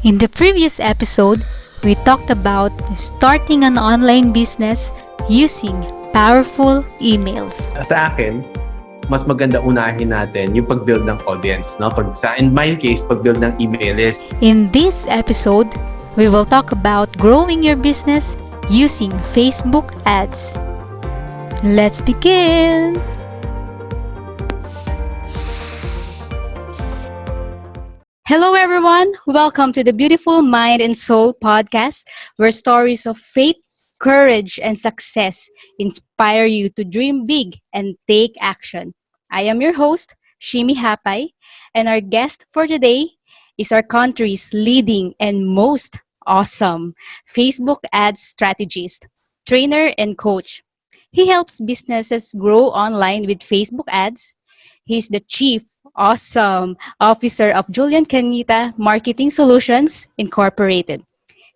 In the previous episode, we talked about starting an online business using powerful emails. Sa akin, mas maganda unahin natin yung pag-build ng audience. No? In my case, pag-build ng email list. In this episode, we will talk about growing your business using Facebook ads. Let's begin! Hello everyone! Welcome to the Beautiful Mind and Soul podcast, where stories of faith, courage, and success inspire you to dream big and take action. I am your host, Shimi Hapay, and our guest for today is our country's leading and most awesome Facebook Ads Strategist, trainer, and coach. He helps businesses grow online with Facebook ads. He's the Chief Awesome Officer of Julian Canita Marketing Solutions Incorporated.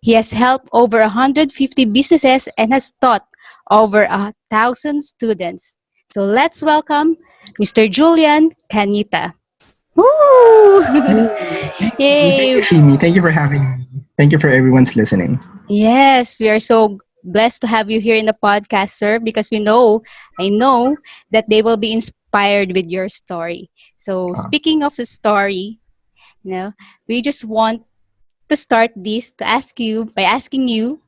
He has helped over 150 businesses and has taught over 1,000 students. So let's welcome Mr. Julian Canita. Woo! Thank you, Yay! Shimi. Thank you for having me. Thank you for everyone's listening. Yes, we are so blessed to have you here in the podcast, sir, because I know that they will be inspired with your story. So, speaking of a story, we just want to start this to ask you by asking you,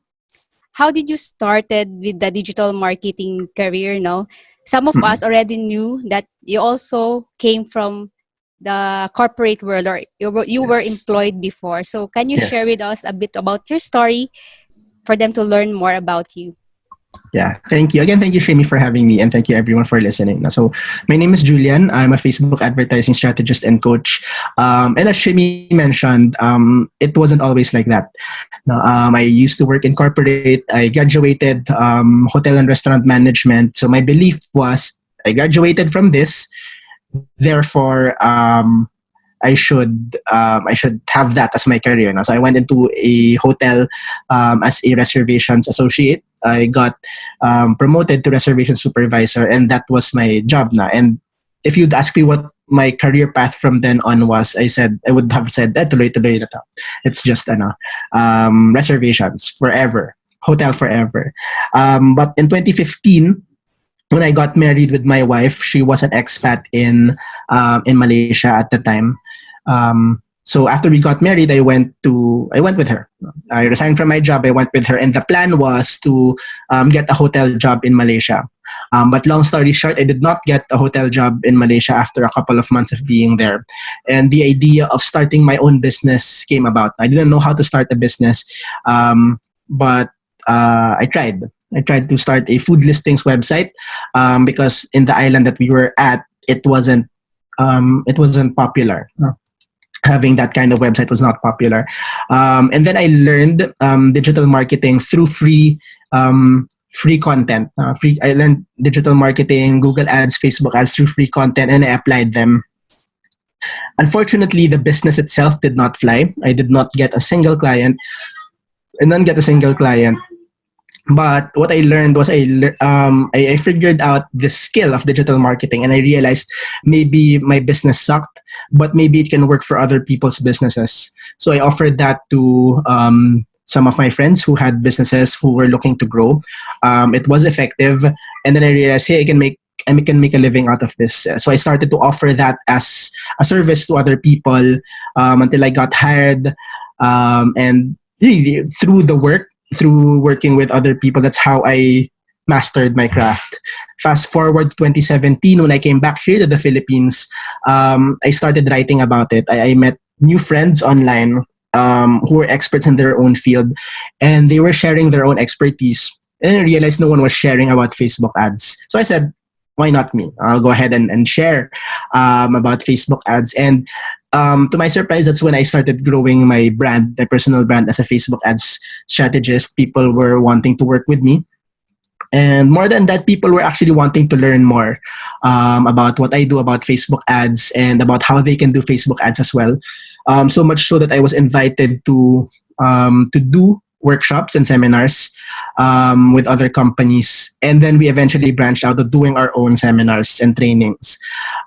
how did you started with the digital marketing career? No, some of us already knew that you also came from the corporate world, or you were Yes. employed before. So, can you Yes. share with us a bit about your story for them to learn more about you? Yeah, thank you. Again, thank you, Shimi, for having me, and thank you, everyone, for listening. So, my name is Julian. I'm a Facebook advertising strategist and coach. And as Shimi mentioned, it wasn't always like that. No, I used to work in corporate. I graduated hotel and restaurant management. So, my belief was I graduated from this, therefore, I should have that as my career. So I went into a hotel as a reservations associate. I got promoted to reservation supervisor, and that was my job now. And if you'd ask me what my career path from then on was, I would have said, tuloy-tuloy na to. It's just reservations forever, hotel forever. But in 2015, when I got married with my wife, she was an expat in Malaysia at the time. So after we got married, I went with her. I resigned from my job. I went with her, and the plan was to get a hotel job in Malaysia. But long story short, I did not get a hotel job in Malaysia after a couple of months of being there. And the idea of starting my own business came about. I didn't know how to start a business, but I tried. I tried to start a food listings website because in the island that we were at, it wasn't popular. Having that kind of website was not popular. And then I learned digital marketing through free content. I learned digital marketing, Google Ads, Facebook Ads through free content, and I applied them. Unfortunately, the business itself did not fly. I did not get a single client. But what I learned was I figured out the skill of digital marketing, and I realized maybe my business sucked, but maybe it can work for other people's businesses. So I offered that to some of my friends who had businesses who were looking to grow. It was effective, and then I realized, hey, I can make a living out of this. So I started to offer that as a service to other people until I got hired, and really through working with other people, that's how I mastered my craft. Fast forward to 2017, when I came back here to the Philippines, I started writing about it. I met new friends online who were experts in their own field, and they were sharing their own expertise. And I realized no one was sharing about Facebook ads. So I said, why not me? I'll go ahead and share about Facebook ads. And to my surprise, that's when I started growing my brand, my personal brand as a Facebook ads strategist. People were wanting to work with me. And more than that, people were actually wanting to learn more about what I do about Facebook ads and about how they can do Facebook ads as well. So much so that I was invited to do workshops and seminars with other companies, and then we eventually branched out to doing our own seminars and trainings.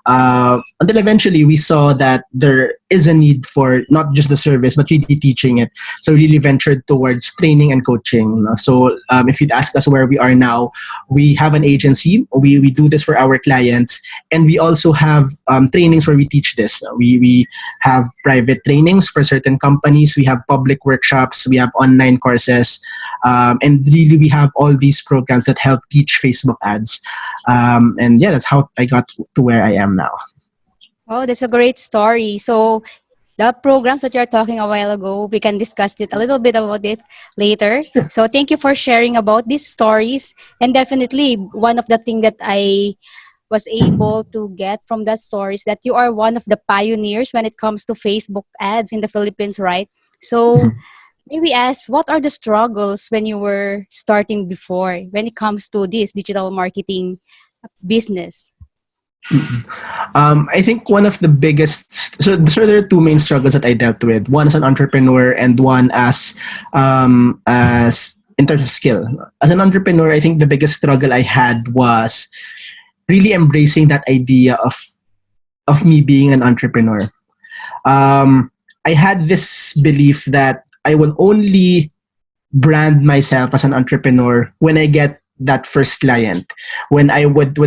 Until eventually we saw that there is a need for not just the service but really teaching it. So we really ventured towards training and coaching. So if you'd ask us where we are now, we have an agency. We do this for our clients, and we also have trainings where we teach this. We have private trainings for certain companies. We have public workshops. We have online courses. And really, we have all these programs that help teach Facebook ads. And yeah, that's how I got to where I am now. Oh, that's a great story. So the programs that you're talking a while ago, we can discuss it a little bit about it later. So thank you for sharing about these stories. And definitely one of the thing that I was able to get from that stories that you are one of the pioneers when it comes to Facebook ads in the Philippines, right? So maybe ask, what are the struggles when you were starting before when it comes to this digital marketing business? I think one of the biggest, so there are two main struggles that I dealt with. One as an entrepreneur and one as in terms of skill. As an entrepreneur, I think the biggest struggle I had was really embracing that idea of me being an entrepreneur. I had this belief that I will only brand myself as an entrepreneur when I get that first client, when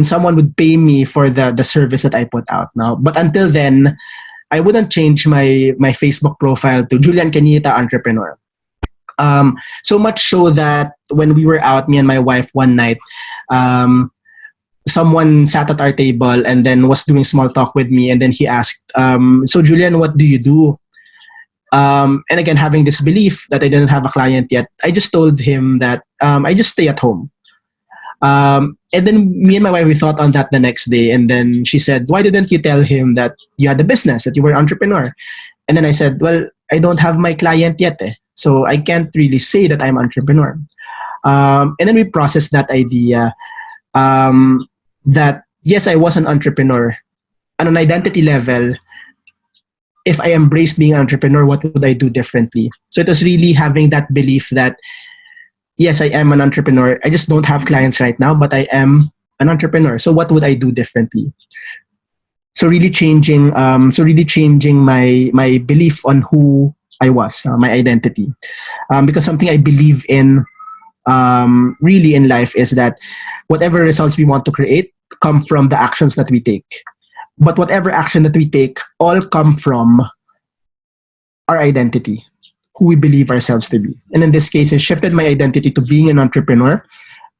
someone would pay me for the service that I put out now. But until then, I wouldn't change my Facebook profile to Julian Canita entrepreneur. So much so that when we were out, me and my wife one night, someone sat at our table and then was doing small talk with me, and then he asked, so Julian, what do you do? And again, having this belief that I didn't have a client yet, I just told him that I just stay at home. And then me and my wife, we thought on that the next day. And then she said, why didn't you tell him that you had a business, that you were an entrepreneur? And then I said, well, I don't have my client yet. So I can't really say that I'm an entrepreneur. And then we processed that idea that, yes, I was an entrepreneur. On an identity level, if I embraced being an entrepreneur, what would I do differently? So it was really having that belief that, yes, I am an entrepreneur. I just don't have clients right now, but I am an entrepreneur. So what would I do differently? So really changing my belief on who I was, my identity. Because something I believe in really in life is that whatever results we want to create come from the actions that we take. But whatever action that we take all come from our identity, who we believe ourselves to be. And in this case, it shifted my identity to being an entrepreneur.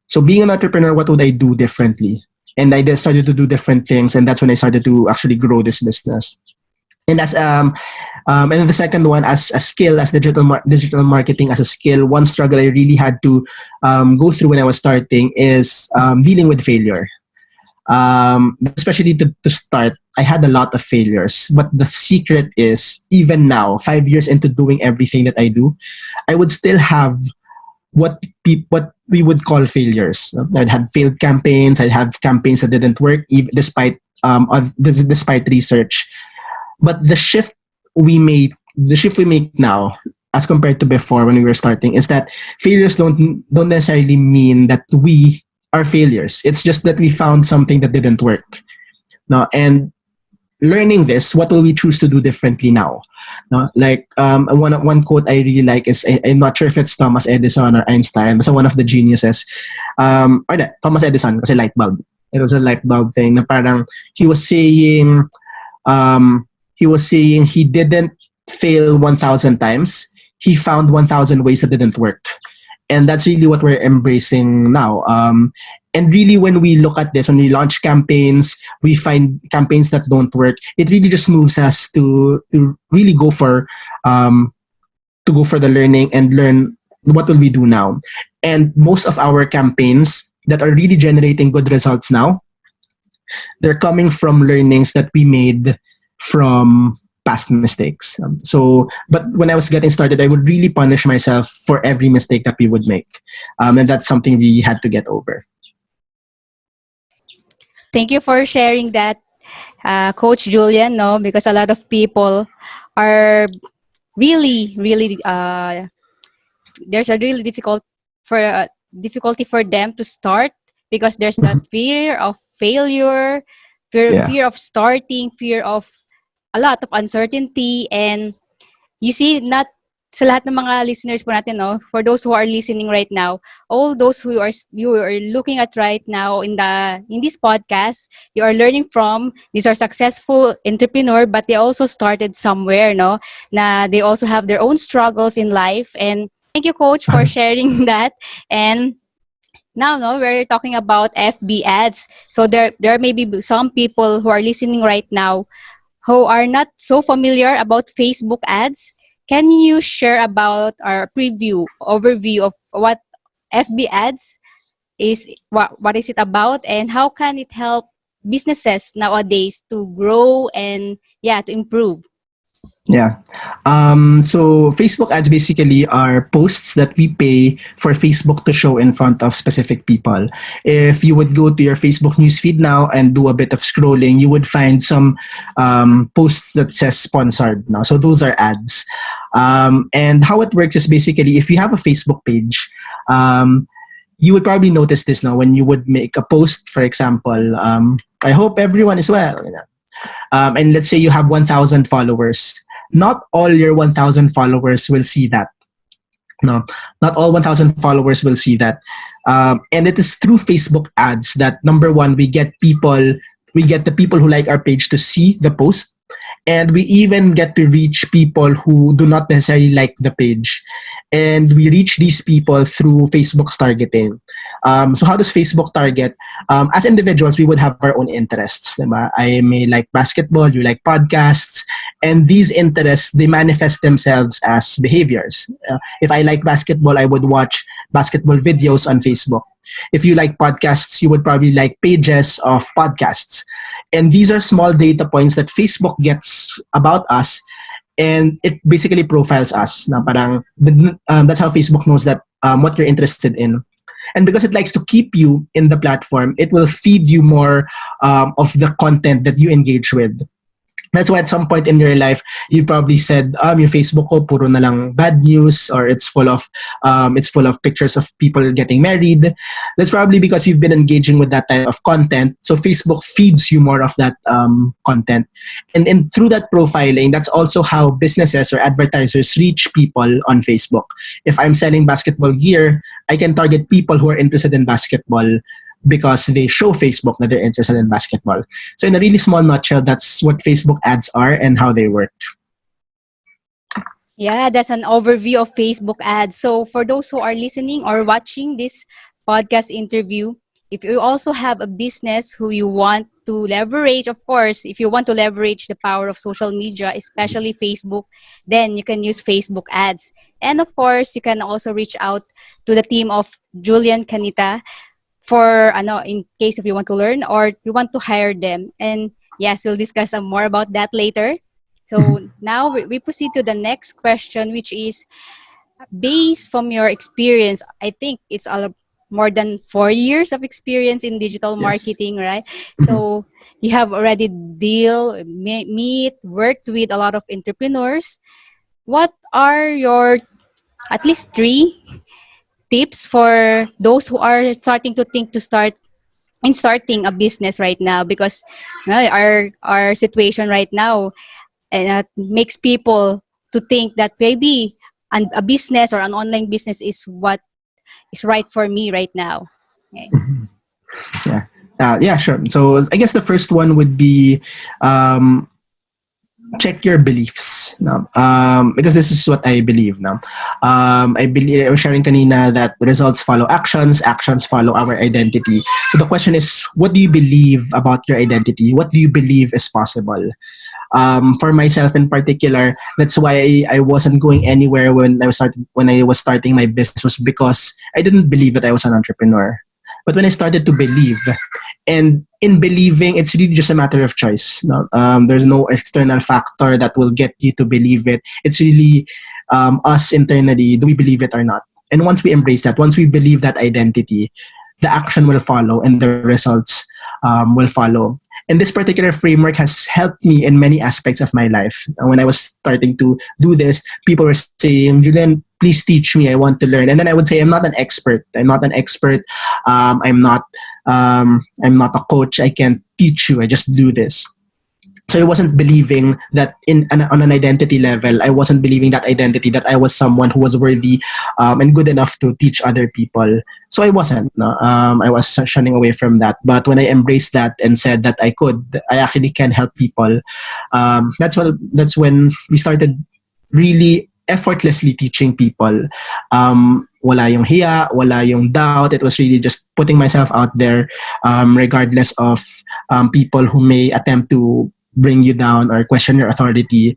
So being an entrepreneur, what would I do differently? And I started to do different things, and that's when I started to actually grow this business. And and then the second one, as a skill, as digital marketing as a skill, one struggle I really had to go through when I was starting is dealing with failure. Especially to start, I had a lot of failures. But the secret is, even now, 5 years into doing everything that I do, I would still have what we would call failures. I'd had failed campaigns. I'd have campaigns that didn't work, even despite research. But the shift we make now, as compared to before when we were starting, is that failures don't necessarily mean that we are failures. It's just that we found something that didn't work. Now, and learning this, what will we choose to do differently now? No, like one quote I really like is, I'm not sure if it's Thomas Edison or Einstein, but one of the geniuses, Thomas Edison, kasi light bulb. It was a light bulb thing. Na parang he was saying he didn't fail 1,000 times. He found 1,000 ways that didn't work. And that's really what we're embracing now. And really, when we look at this, when we launch campaigns, we find campaigns that don't work. It really just moves us to really go for the learning and learn what will we do now. And most of our campaigns that are really generating good results now, they're coming from learnings that we made from past mistakes. But when I was getting started, I would really punish myself for every mistake that we would make. And that's something we had to get over. Thank you for sharing that, Coach Julian. No, because a lot of people are really, really. There's a really difficult for difficulty for them to start because there's that Mhm. fear of failure, Yeah. fear of starting, fear of a lot of uncertainty. And you see, not sa lahat ng mga listeners po natin, no, for those who are listening right now, all those who are you are looking at right now in this podcast, you are learning from. These are successful entrepreneur, but they also started somewhere, no, na they also have their own struggles in life. And thank you, Coach, for sharing that. And now, no, we're talking about FB ads. So there may be some people who are listening right now who are not so familiar about Facebook ads. Can you share about our overview of what FB ads is, what is it about, and how can it help businesses nowadays to grow and yeah, to improve? Yeah. So Facebook ads basically are posts that we pay for Facebook to show in front of specific people. If you would go to your Facebook newsfeed now and do a bit of scrolling, you would find some posts that says sponsored now. So those are ads. And how it works is basically if you have a Facebook page, you would probably notice this now when you would make a post, for example, I hope everyone is well. And let's say you have 1,000 followers. Not all your 1,000 followers will see that. No, not all 1,000 followers will see that. And it is through Facebook ads that number one, we get the people who like our page to see the post. And we even get to reach people who do not necessarily like the page. And we reach these people through Facebook's targeting. So how does Facebook target? As individuals, we would have our own interests. Diba? I may like basketball, you like podcasts, and these interests, they manifest themselves as behaviors. If I like basketball, I would watch basketball videos on Facebook. If you like podcasts, you would probably like pages of podcasts. And these are small data points that Facebook gets about us, and it basically profiles us. Na parang, that's how Facebook knows that what you're interested in. And because it likes to keep you in the platform, it will feed you more of the content that you engage with. That's why at some point in your life, you probably said, yung Facebook ko puro na lang bad news, or it's full of pictures of people getting married. That's probably because you've been engaging with that type of content. So Facebook feeds you more of that content. And through that profiling, that's also how businesses or advertisers reach people on Facebook. If I'm selling basketball gear, I can target people who are interested in basketball because they show Facebook that they're interested in basketball. So in a really small nutshell, that's what Facebook ads are and how they work. Yeah, that's an overview of Facebook ads. So for those who are listening or watching this podcast interview, if you also have a business who you want to leverage, of course, if you want to leverage the power of social media, especially Facebook, then you can use Facebook ads. And of course, you can also reach out to the team of Julian, Canita, for in case if you want to learn or you want to hire them. And yes, we'll discuss more about that later. So now we proceed to the next question, which is based from your experience. I think it's all more than 4 years of experience in digital Yes. marketing, right? So you have already meet, worked with a lot of entrepreneurs. What are your at least three tips for those who are starting to think to start in starting a business right now? Because our situation right now makes people to think that maybe a business or an online business is what is right for me right now. Okay. Yeah. Yeah, sure. So I guess the first one would be um, check your beliefs. No? Because this is what I believe now. I was sharing kanina that results follow actions, actions follow our identity. So the question is, what do you believe about your identity? What do you believe is possible? For myself in particular, that's why I wasn't going anywhere when I was starting my business, was because I didn't believe that I was an entrepreneur. But when I started to believe, and in believing, it's really just a matter of choice. No? There's no external factor that will get you to believe it. It's really us internally. Do we believe it or not? And once we embrace that, once we believe that identity, the action will follow and the results will follow. And this particular framework has helped me in many aspects of my life. When I was starting to do this, people were saying, Julian, please teach me. I want to learn. And then I would say, I'm not an expert. I'm not an expert. I'm not a coach. I can't teach you. I just do this. So I wasn't believing that on an identity level, I wasn't believing that identity that I was someone who was worthy and good enough to teach other people. So I wasn't. No? I was shunning away from that. But when I embraced that and said that I actually can help people. That's when we started really effortlessly teaching people. Wala yung hiya, wala yung doubt. It was really just putting myself out there, regardless of people who may attempt to bring you down or question your authority.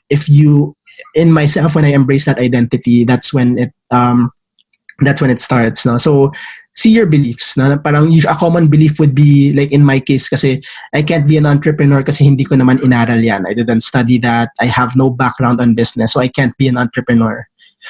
If you, in myself, when I embrace that identity, that's when it starts. No? So see your beliefs. No? Parang a common belief would be, like in my case, kasi I can't be an entrepreneur kasi hindi ko naman inaral yan. I didn't study that. I have no background on business, so I can't be an entrepreneur.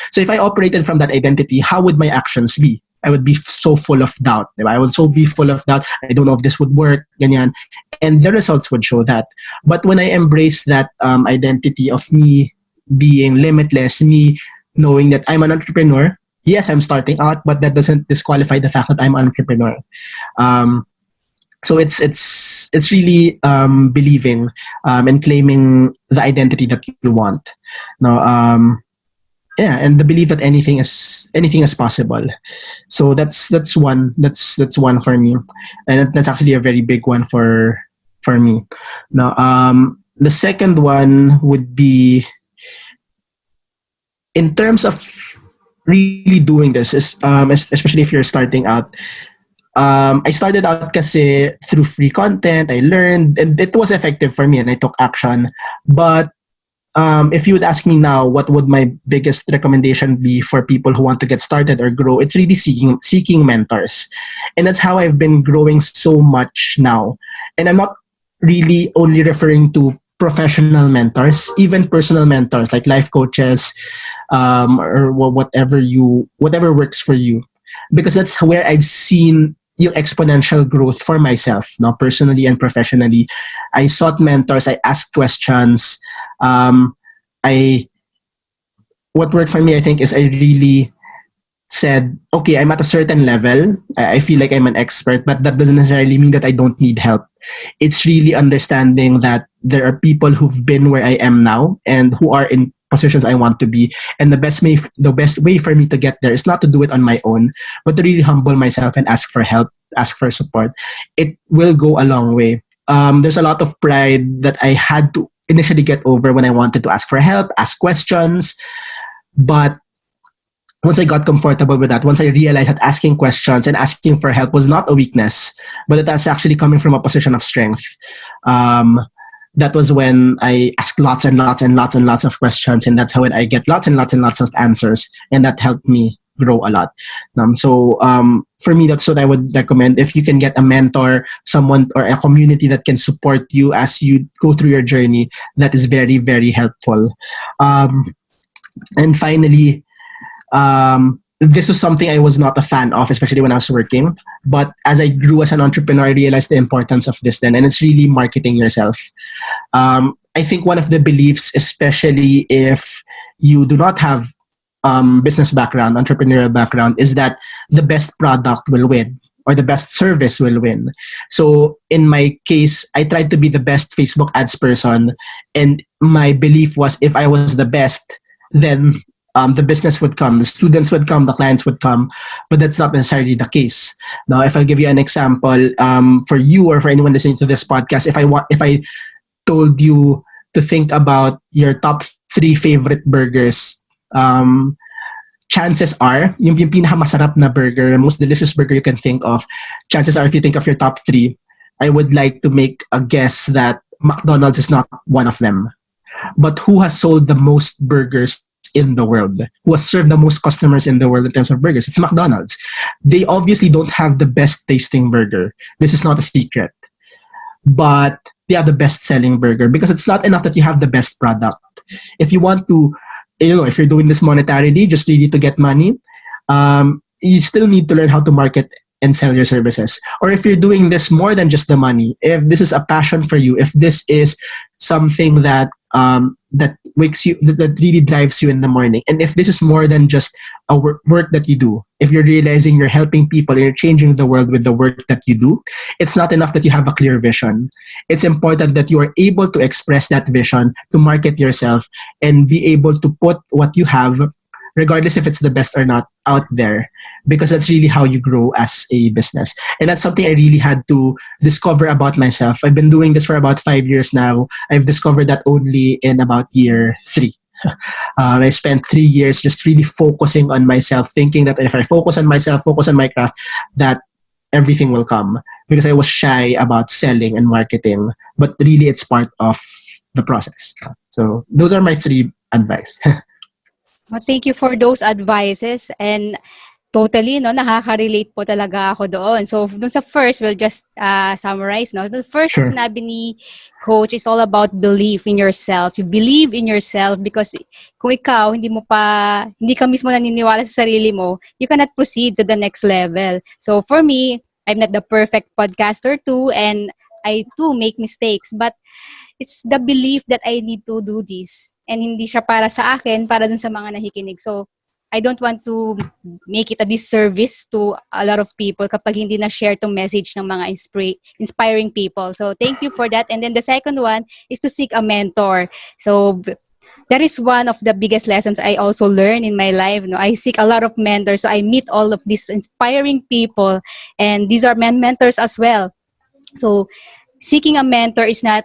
So if I operated from that identity, how would my actions be? I would be so full of doubt. I would so be full of doubt. I don't know if this would work, ganyan. And the results would show that. But when I embrace that identity of me being limitless, me knowing that I'm an entrepreneur, yes, I'm starting out, but that doesn't disqualify the fact that I'm an entrepreneur. So it's really believing and claiming the identity that you want. No, yeah, and the belief that anything is possible. So that's one for me, and that's actually a very big one for me. Now, the second one would be, in terms of really doing this, is especially if you're starting out. I started out kasi through free content. I learned, and it was effective for me, and I took action. But if you would ask me now, what would my biggest recommendation be for people who want to get started or grow? It's really seeking mentors, and that's how I've been growing so much now. And I'm not really only referring to professional mentors, even personal mentors like life coaches, or whatever works for you, because that's where I've seen yung exponential growth for myself, no, personally and professionally. I sought mentors. I asked questions. What worked for me, I think, is I really said, okay, I'm at a certain level. I feel like I'm an expert, but that doesn't necessarily mean that I don't need help. It's really understanding that there are people who've been where I am now and who are in positions I want to be. And the best way for me to get there is not to do it on my own, but to really humble myself and ask for help, ask for support. It will go a long way. There's a lot of pride that I had to initially get over when I wanted to ask for help, ask questions. But once I got comfortable with that, once I realized that asking questions and asking for help was not a weakness, but that that's actually coming from a position of strength, that was when I asked lots and lots and lots and lots of questions, and that's how I get lots and lots and lots of answers, and that helped me grow a lot. So for me, that's what I would recommend. If you can get a mentor, someone or a community that can support you as you go through your journey, that is very, very helpful. And finally, this was something I was not a fan of, especially when I was working. But as I grew as an entrepreneur, I realized the importance of this then, and it's really marketing yourself. I think one of the beliefs, especially if you do not have business background, entrepreneurial background, is that the best product will win or the best service will win. So in my case, I tried to be the best Facebook ads person, and my belief was if I was the best, then the business would come, the students would come, the clients would come, but that's not necessarily the case. Now, if I'll give you an example, for you or for anyone listening to this podcast, if I told you to think about your top 3 favorite burgers, chances are, yung pinakamasarap na burger, most delicious burger you can think of, chances are, if you think of your top 3, I would like to make a guess that McDonald's is not one of them. But who has sold the most burgers in the world? Who has served the most customers in the world in terms of burgers? It's McDonald's. They obviously don't have the best tasting burger. This is not a secret. But they have the best selling burger, because it's not enough that you have the best product. If you want to, if you're doing this monetarily, just really to get money, you still need to learn how to market and sell your services. Or if you're doing this more than just the money, if this is a passion for you, if this is something that that wakes you, that really drives you in the morning. And if this is more than just a work that you do, if you're realizing you're helping people, you're changing the world with the work that you do, it's not enough that you have a clear vision. It's important that you are able to express that vision, to market yourself, and be able to put what you have, regardless if it's the best or not, out there, because that's really how you grow as a business. And that's something I really had to discover about myself. I've been doing this for about 5 years now. I've discovered that only in about year 3. I spent 3 years just really focusing on myself, thinking that if I focus on myself, focus on my craft, that everything will come, because I was shy about selling and marketing. But really, it's part of the process. So those are my 3 advice. Well, thank you for those advices, and totally, no, nakaka-relate po talaga ako doon. So, dun sa first, we'll just summarize, no. The first na Sure. sinabi ni Coach is all about belief in yourself. You believe in yourself because kung ikaw, hindi ka mismo naniniwala sa sarili mo, you cannot proceed to the next level. So, for me, I'm not the perfect podcaster too, and I too make mistakes, but it's the belief that I need to do this. And hindi siya para sa akin, para dun sa mga nakikinig. So, I don't want to make it a disservice to a lot of people kapag hindi na-share tong message ng mga inspiring people. So, thank you for that. And then the second one is to seek a mentor. So, that is one of the biggest lessons I also learned in my life. No? I seek a lot of mentors. So, I meet all of these inspiring people. And these are my mentors as well. So, seeking a mentor is not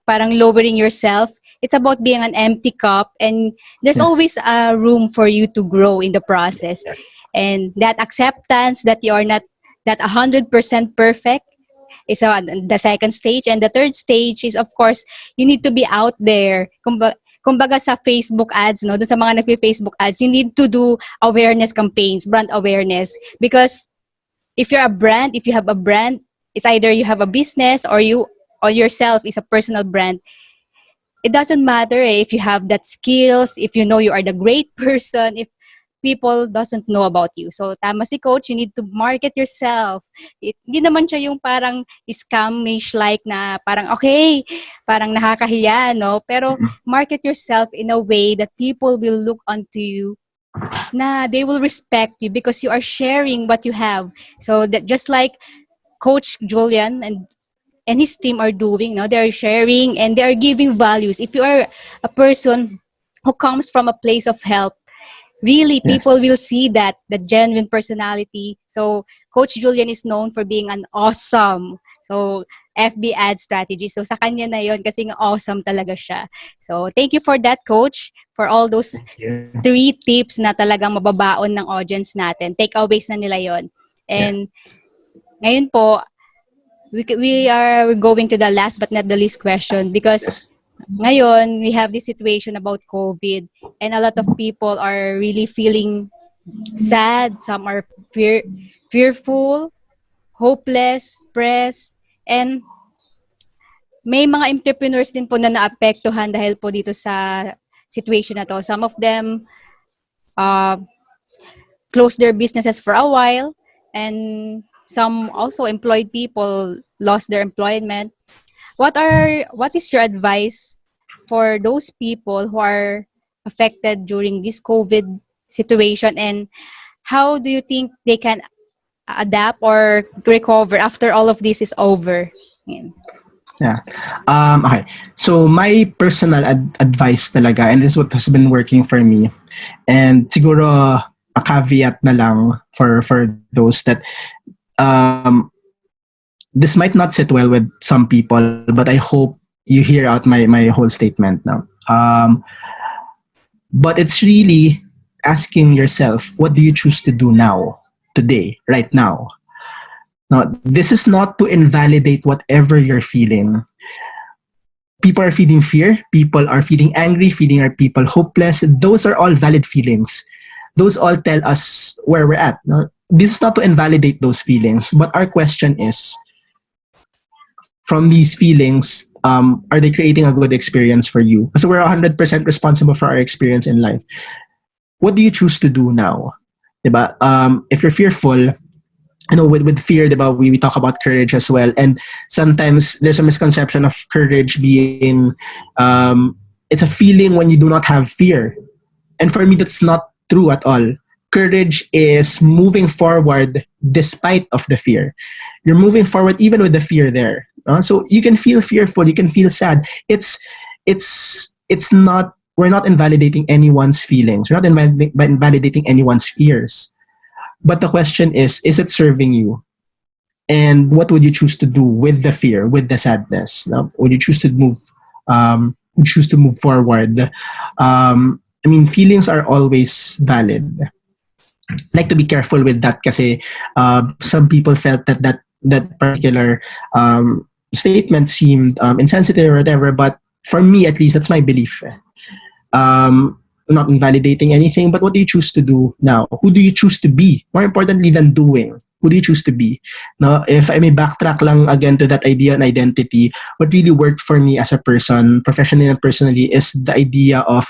parang lowering yourself. It's about being an empty cup, and there's Yes. always a room for you to grow in the process. Yes. And that acceptance that you are not that 100% perfect is the second stage. And the third stage is, of course, you need to be out there. Kumbaga sa Facebook ads, no? Doon sa mga nagfi-Facebook ads, you need to do awareness campaigns, brand awareness. Because if you have a brand, it's either you have a business or you or yourself is a personal brand. It doesn't matter if you have that skills, if you know you are the great person, if people doesn't know about you. So, tama si Coach, you need to market yourself. Hindi naman siya yung parang scamish like na parang okay, parang nakakahiya, no? Pero market yourself in a way that people will look onto you, na they will respect you because you are sharing what you have. So, that just like Coach Julian and his team are doing, no? They're sharing and they're giving values. If you are a person who comes from a place of help, really, Yes. people will see that, the genuine personality. So, Coach Julian is known for being an awesome. So, FB Ads Strategist. So, sa kanya na yon kasi nga awesome talaga siya. So, thank you for that, Coach, for all those Yeah. 3 tips na talagang mababaon ng audience natin. Takeaways na nila yon. And, ngayon po, we are going to the last but not the least question, because Yes. ngayon we have this situation about COVID, and a lot of people are really feeling sad. Some are fearful, hopeless, stressed, and may mga entrepreneurs din po na naapektuhan dahil po dito sa situation na to. Some of them closed their businesses for a while, and some also employed people lost their employment. What is your advice for those people who are affected during this COVID situation, and how do you think they can adapt or recover after all of this is over? Yan. Yeah. Okay. So my personal advice talaga, and this is what has been working for me, and siguro a caveat na lang for those that this might not sit well with some people, but I hope you hear out my whole statement now. But it's really asking yourself, what do you choose to do now, today, right now? Now, this is not to invalidate whatever you're feeling. People are feeling fear, people are feeling angry, are people hopeless. Those are all valid feelings. Those all tell us where we're at. Now, this is not to invalidate those feelings, but our question is, from these feelings, are they creating a good experience for you? So we're 100% responsible for our experience in life. What do you choose to do now? Diba? If you're fearful, with fear, diba, we talk about courage as well. And sometimes there's a misconception of courage being, it's a feeling when you do not have fear. And for me, that's not true at all. Courage is moving forward despite of the fear. You're moving forward even with the fear there. So you can feel fearful, you can feel sad. It's not, we're not invalidating anyone's feelings. We're not invalidating anyone's fears. But the question is it serving you? And what would you choose to do with the fear, with the sadness? No? Would you choose to move forward? I mean, feelings are always valid. Like to be careful with that kasi some people felt that particular statement seemed insensitive or whatever. But for me, at least, that's my belief. I'm not invalidating anything, but what do you choose to do now? Who do you choose to be? More importantly than doing, who do you choose to be? Now, if I may backtrack lang again to that idea and identity, what really worked for me as a person, professionally and personally, is the idea of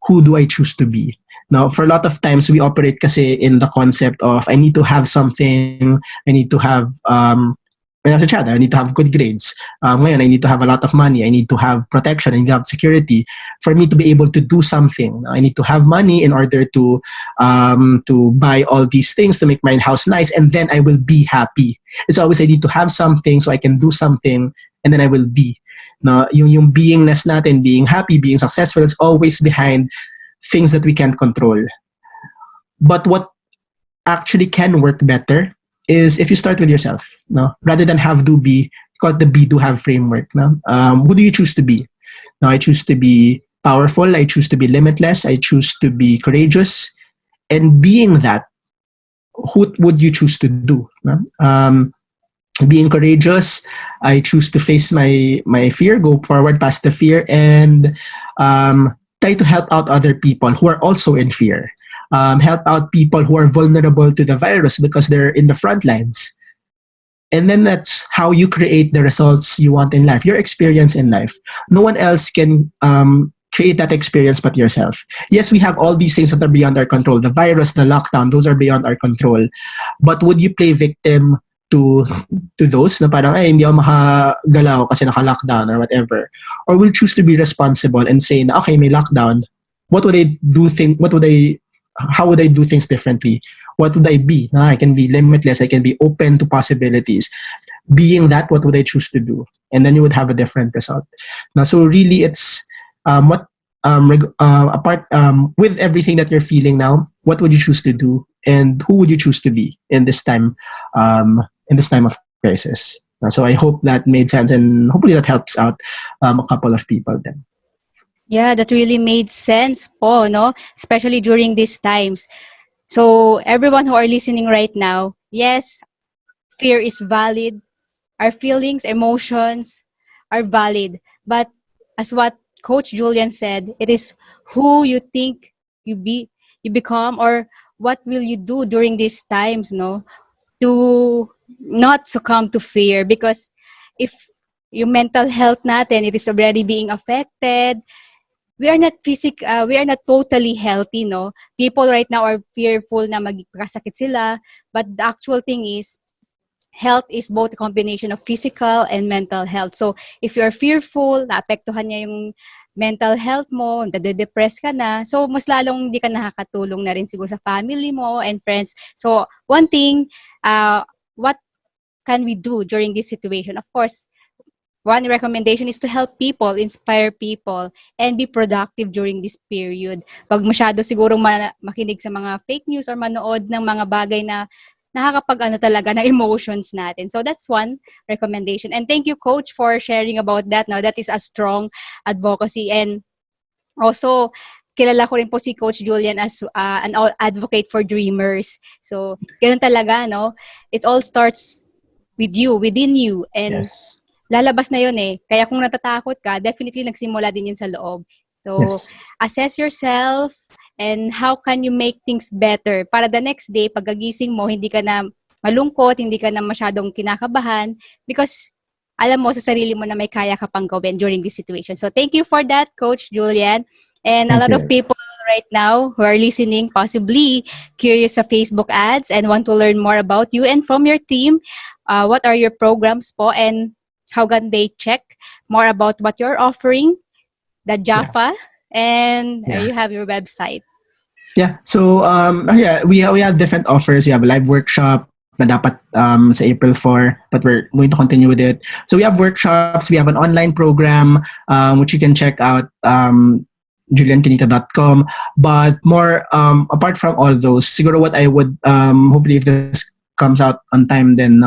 who do I choose to be? Now, for a lot of times, we operate kasi in the concept of I need to have something, I need to have, when I was a child, I need to have good grades. Ngayon, I need to have a lot of money. I need to have protection. I need to have security. For me to be able to do something, I need to have money in order to buy all these things to make my house nice, and then I will be happy. It's always I need to have something so I can do something, and then I will be. No, yung beingness natin, being happy, being successful, is always behind things that we can't control. But what actually can work better is if you start with yourself, no? Rather than have do be, call it the be do have framework. No? Who do you choose to be? Now, I choose to be powerful. I choose to be limitless. I choose to be courageous. And being that, who would you choose to do? No? Being courageous, I choose to face my fear, go forward past the fear, and try to help out other people who are also in fear. Help out people who are vulnerable to the virus because they're in the front lines. And then that's how you create the results you want in life, your experience in life. No one else can create that experience but yourself. Yes, we have all these things that are beyond our control. The virus, the lockdown, those are beyond our control. But would you play victim to those na parang ay hindi ako makagalaw kasi naka-lockdown or whatever? Or will choose to be responsible and say na okay, may lockdown. What would I do how would I do things differently? What would I be? I can be limitless. I can be open to possibilities. Being that, what would I choose to do? And then you would have a different result. Now, so really, it's apart with everything that you're feeling now. What would you choose to do, and who would you choose to be in this time? In this time of crisis. So I hope that made sense, and hopefully that helps out a couple of people then. Yeah, that really made sense po, no? Especially during these times. So, everyone who are listening right now, yes, fear is valid. Our feelings, emotions are valid. But as what Coach Julian said, it is who you think you become, or what will you do during these times, no? To not succumb to fear, because if yung mental health natin, it is already being affected, we are not totally healthy, no? People right now are fearful na magkasakit sila, but the actual thing is health is both a combination of physical and mental health. So if you're fearful, naapektuhan niya yung mental health mo, nade-depress ka na, so mas lalong hindi ka nakakatulong na rin siguro sa family mo and friends. So one thing, what can we do during this situation? Of course, one recommendation is to help people, inspire people, and be productive during this period. Pag masyado siguro makinig sa mga fake news or manood ng mga bagay na nakakapag talaga ng emotions natin. So that's one recommendation. And thank you, Coach, for sharing about that. Now, that is a strong advocacy. And also, kilala ko rin po si Coach Julian as an advocate for dreamers. So, ganun talaga, no? It all starts with you, within you. And Yes. lalabas na yun eh. Kaya kung natatakot ka, definitely nagsimula din yun sa loob. So, Yes. assess yourself and how can you make things better para the next day, pagkagising mo, hindi ka na malungkot, hindi ka na masyadong kinakabahan because alam mo sa sarili mo na may kaya ka pang gawin during this situation. So, thank you for that, Coach Julian. And a Thank lot of you. people right now who are listening, possibly curious of Facebook ads and want to learn more about you and from your team, what are your programs po and how can they check more about what you're offering, the Yeah. Jaffa, and Yeah. you have your website. Yeah. So yeah, we have different offers. We have a live workshop na dapat sa April 4, but we're going to continue with it. So we have workshops, we have an online program which you can check out juliancanita.com. But more apart from all those, siguro what I would hopefully if this comes out on time, then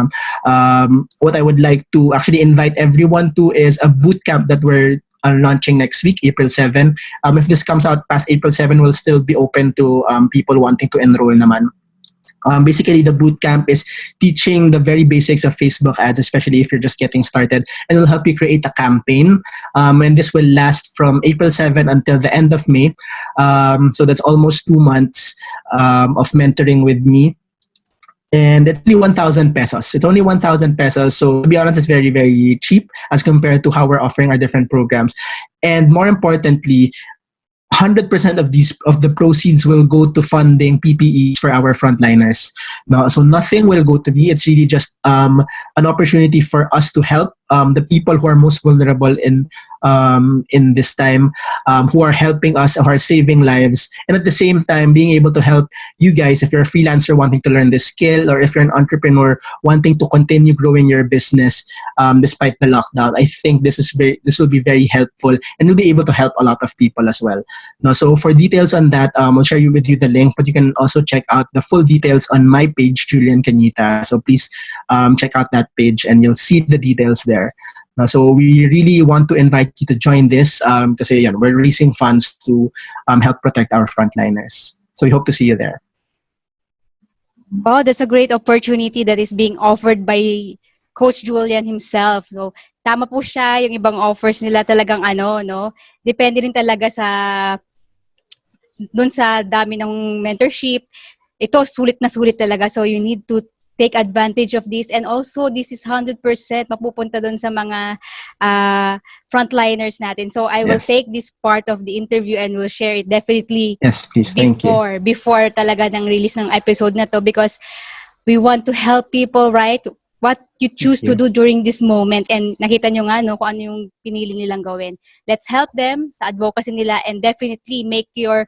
what I would like to actually invite everyone to is a boot camp that we're launching next week, April 7. If this comes out past April 7, we'll still be open to people wanting to enroll naman. Basically, the boot camp is teaching the very basics of Facebook ads, especially if you're just getting started, and it'll help you create a campaign. And this will last from April 7 until the end of May. So that's almost 2 months of mentoring with me. And it's only 1,000 pesos. It's only 1,000 pesos. So to be honest, it's very, very cheap as compared to how we're offering our different programs. And more importantly, 100% of the proceeds will go to funding PPEs for our frontliners. No, so nothing will go to me. It's really just an opportunity for us to help the people who are most vulnerable in this time, who are helping us, who are saving lives, and at the same time being able to help you guys if you're a freelancer wanting to learn this skill, or if you're an entrepreneur wanting to continue growing your business despite the lockdown. I think this will be very helpful, and you'll be able to help a lot of people as well. No, so for details on that, I'll share with you the link, but you can also check out the full details on my page, Julian Canita. So please check out that page, and you'll see the details there. So we really want to invite you to join this because we're raising funds to help protect our frontliners. So we hope to see you there. Wow, that's a great opportunity that is being offered by Coach Julian himself. So, tama po siya, yung ibang offers nila talagang no? Depende rin talaga dun sa dami ng mentorship. Ito, sulit na sulit talaga. So, you need to take advantage of this. And also, this is 100% mapupunta dun sa mga frontliners natin. So, I will Yes. take this part of the interview and will share it definitely Yes, please. Thank you. before talaga ng release ng episode na to, because we want to help people, right? What you choose to Thank you. do during this moment, and nakita nyo nga kung ano yung pinili nilang gawin. Let's help them sa advocacy nila, and definitely make your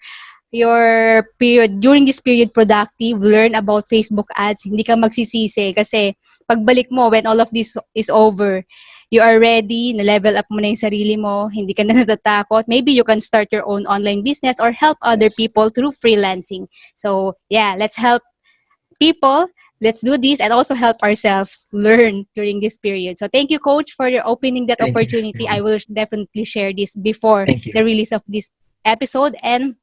period during this period productive. Learn about Facebook ads. Hindi ka magsisisi kasi pagbalik mo when all of this is over, you are ready, na-level up mo na yung sarili mo, hindi ka na natatakot. Maybe you can start your own online business or help other Yes. people through freelancing. So, yeah, let's help people. Let's do this and also help ourselves learn during this period. So, thank you, Coach, for your opening that Thank you. opportunity. I will definitely share this before Thank you. the release of this episode. And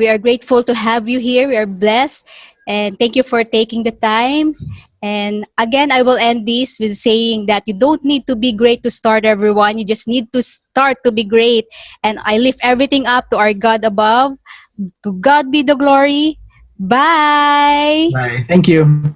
we are grateful to have you here. We are blessed. And thank you for taking the time. And again, I will end this with saying that you don't need to be great to start, everyone. You just need to start to be great. And I lift everything up to our God above. To God be the glory. Bye. Bye. Thank you.